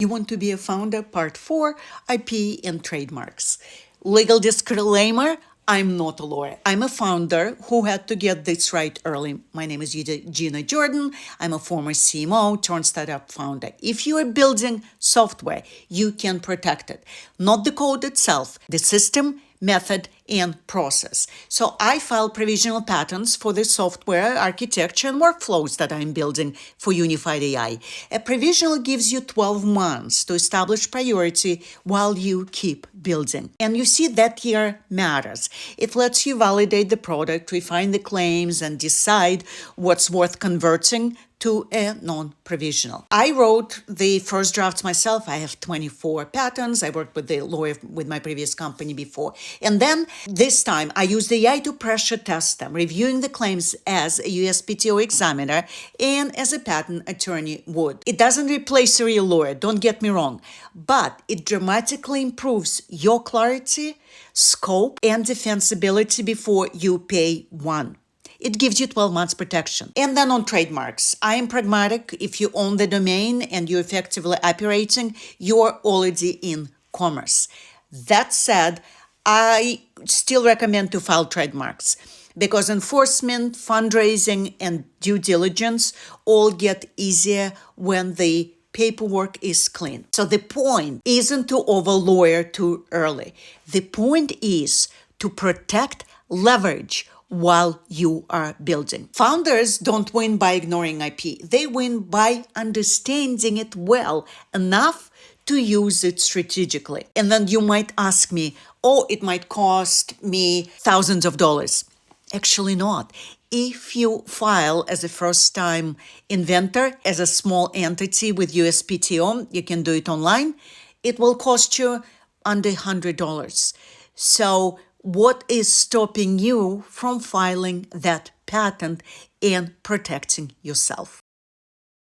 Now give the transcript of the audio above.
You want to be a founder, part 4, IP and trademarks. Legal disclaimer, I'm not a lawyer. I'm a founder who had to get this right early. My name is Gina Jordan. I'm a former CMO turned startup founder. If you are building software, you can protect it. Not the code itself, the system, method, and process. So I filed provisional patents for the software architecture and workflows that I'm building for Unified AI. A provisional gives you 12 months to establish priority while you keep building. And you see that here matters. It lets you validate the product, refine the claims, and decide what's worth converting to a non-provisional. I wrote the first drafts myself. I have 24 patents. I worked with the lawyer with my previous company before. And then this time I used AI to pressure test them, reviewing the claims as a USPTO examiner and as a patent attorney would. It doesn't replace a real lawyer, don't get me wrong, but it dramatically improves your clarity, scope, and defensibility before you pay one. It gives you 12 months protection. And then on trademarks, I am pragmatic. If you own the domain and you're effectively operating, you're already in commerce. That said, I still recommend to file trademarks because enforcement, fundraising, and due diligence all get easier when the paperwork is clean. So the point isn't to over-lawyer too early. The point is to protect leverage while you are building. Founders don't win by ignoring IP. They win by understanding it well enough to use it strategically. And then you might ask me, oh, it might cost me thousands of dollars. Actually not. If you file as a first-time inventor, as a small entity with USPTO, you can do it online, it will cost you under $100. So what is stopping you from filing that patent and protecting yourself?